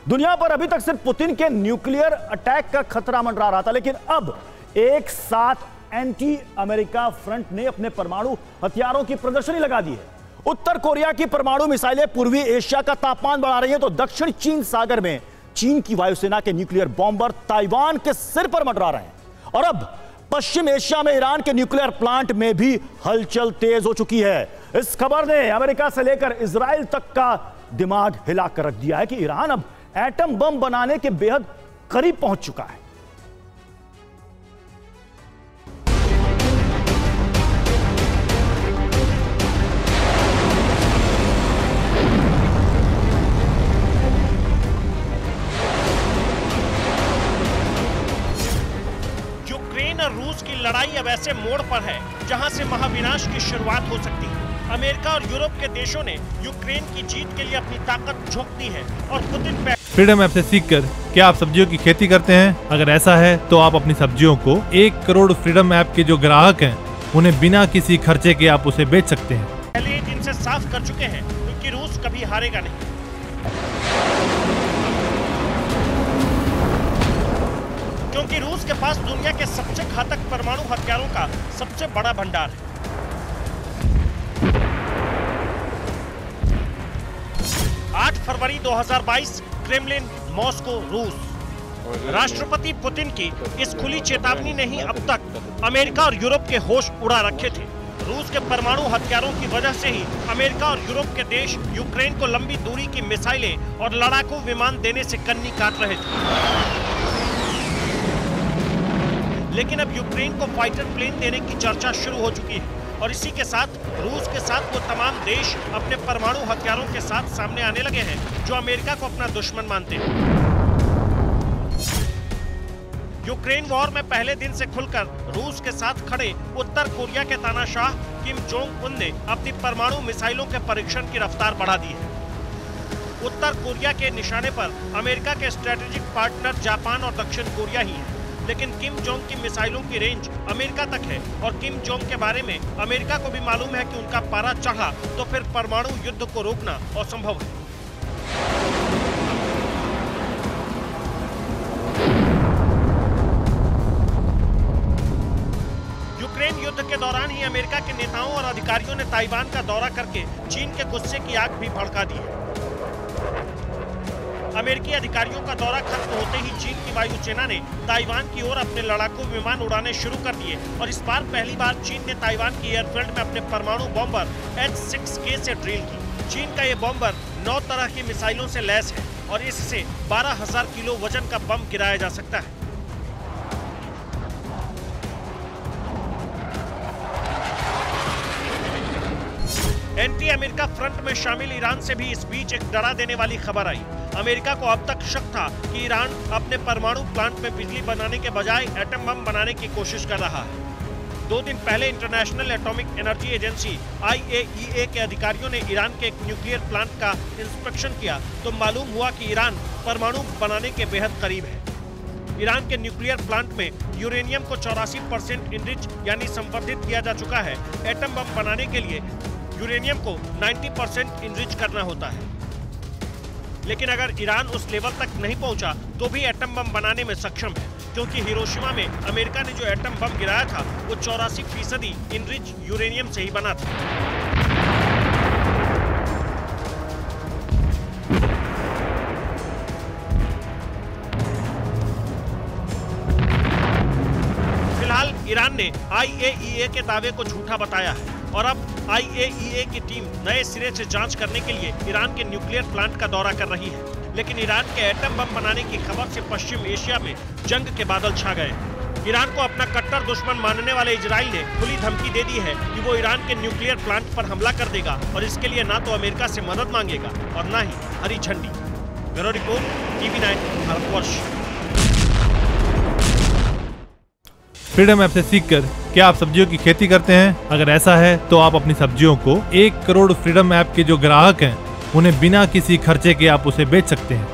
दुनिया पर अभी तक सिर्फ पुतिन के न्यूक्लियर अटैक का खतरा मंडरा रहा था, लेकिन अब एक साथ एंटी अमेरिका फ्रंट ने अपने परमाणु हथियारों की प्रदर्शनी लगा दी है। उत्तर कोरिया की परमाणु मिसाइलें पूर्वी एशिया का तापमान बढ़ा रही हैं, तो दक्षिण चीन सागर में चीन की वायुसेना के न्यूक्लियर बॉम्बर ताइवान के सिर पर मंडरा रहे हैं। और अब पश्चिम एशिया में ईरान के न्यूक्लियर प्लांट में भी हलचल तेज हो चुकी है। इस खबर ने अमेरिका से लेकर इजराइल तक का दिमाग हिलाकर रख दिया है कि ईरान अब एटम बम बनाने के बेहद करीब पहुंच चुका है। यूक्रेन और रूस की लड़ाई अब ऐसे मोड़ पर है जहां से महाविनाश की शुरुआत हो सकती है। अमेरिका और यूरोप के देशों ने यूक्रेन की जीत के लिए अपनी ताकत झोंक दी है और पुतिन पे फ्रीडम ऐप से सीखकर क्या आप सब्जियों की खेती करते हैं? अगर ऐसा है तो आप अपनी सब्जियों को 1 करोड़ फ्रीडम ऐप के जो ग्राहक हैं उन्हें बिना किसी खर्चे के आप उसे बेच सकते हैं। पहले दिन से साफ कर चुके हैं क्योंकि रूस कभी हारेगा नहीं। क्योंकि रूस के पास दुनिया के सबसे घातक परमाणु हथियारों का सबसे बड़ा भंडार है। 8 फरवरी 2022 क्रेमलिन, मॉस्को, रूस। राष्ट्रपति पुतिन की इस खुली चेतावनी ने ही अब तक अमेरिका और यूरोप के होश उड़ा रखे थे। रूस के परमाणु हथियारों की वजह से ही अमेरिका और यूरोप के देश यूक्रेन को लंबी दूरी की मिसाइलें और लड़ाकू विमान देने से कन्नी काट रहे थे। लेकिन अब यूक्रेन को फाइटर प्लेन देने की चर्चा शुरू हो चुकी है और इसी के साथ रूस के साथ वो तमाम देश अपने परमाणु हथियारों के साथ सामने आने लगे हैं जो अमेरिका को अपना दुश्मन मानते हैं। यूक्रेन वॉर में पहले दिन से खुलकर रूस के साथ खड़े उत्तर कोरिया के तानाशाह किम जोंग उन ने अपनी परमाणु मिसाइलों के परीक्षण की रफ्तार बढ़ा दी है। उत्तर कोरिया के निशाने पर अमेरिका के स्ट्रेटेजिक पार्टनर जापान और दक्षिण कोरिया ही है, लेकिन किम जोंग की मिसाइलों की रेंज अमेरिका तक है और किम जोंग के बारे में अमेरिका को भी मालूम है कि उनका पारा चढ़ा तो फिर परमाणु युद्ध को रोकना असंभव है। यूक्रेन युद्ध के दौरान ही अमेरिका के नेताओं और अधिकारियों ने ताइवान का दौरा करके चीन के गुस्से की आग भी भड़का दी है। अमेरिकी अधिकारियों का दौरा खत्म होते ही चीन की वायुसेना ने ताइवान की ओर अपने लड़ाकू विमान उड़ाने शुरू कर दिए और इस बार पहली बार चीन ने ताइवान की एयरफील्ड में अपने परमाणु बॉम्बर H-6K से ड्रिल की। चीन का ये बॉम्बर 9 तरह की मिसाइलों से लैस है और इससे 12,000 किलो वजन का बम गिराया जा सकता है। एंटी अमेरिका फ्रंट में शामिल ईरान से भी इस बीच एक डरा देने वाली खबर आई। अमेरिका को अब तक शक था कि ईरान अपने परमाणु प्लांट में बिजली बनाने के बजाय एटम बम बनाने की कोशिश कर रहा है। 2 दिन पहले international atomic energy agency IAEA के अधिकारियों ने ईरान के एक न्यूक्लियर प्लांट का इंस्पेक्शन किया तो मालूम हुआ कि ईरान परमाणु बनाने के बेहद करीब है। ईरान के न्यूक्लियर प्लांट में यूरेनियम को 84% इनरिच यानी संवर्धित किया जा चुका है। एटम बम बनाने के लिए यूरेनियम को 90% इनरिच करना होता है, लेकिन अगर ईरान उस लेवल तक नहीं पहुंचा तो भी एटम बम बनाने में सक्षम है, क्योंकि हिरोशिमा में अमेरिका ने जो एटम बम गिराया था वो 84% इनरिच यूरेनियम से ही बना था। फिलहाल ईरान ने IAEA के दावे को झूठा बताया है और अब IAEA की टीम नए सिरे से जांच करने के लिए ईरान के न्यूक्लियर प्लांट का दौरा कर रही है। लेकिन ईरान के एटम बम बनाने की खबर से पश्चिम एशिया में जंग के बादल छा गए। ईरान को अपना कट्टर दुश्मन मानने वाले इजराइल ने खुली धमकी दे दी है कि वो ईरान के न्यूक्लियर प्लांट पर हमला कर देगा और इसके लिए ना तो अमेरिका से मदद मांगेगा और ना ही हरी झंडी। Bureau report, TV9 Bharatvarsh. Freedom app से सीखकर क्या आप सब्जियों की खेती करते हैं? अगर ऐसा है तो आप अपनी सब्जियों को 1 करोड़ फ्रीडम ऐप के जो ग्राहक हैं उन्हें बिना किसी खर्चे के आप उसे बेच सकते हैं।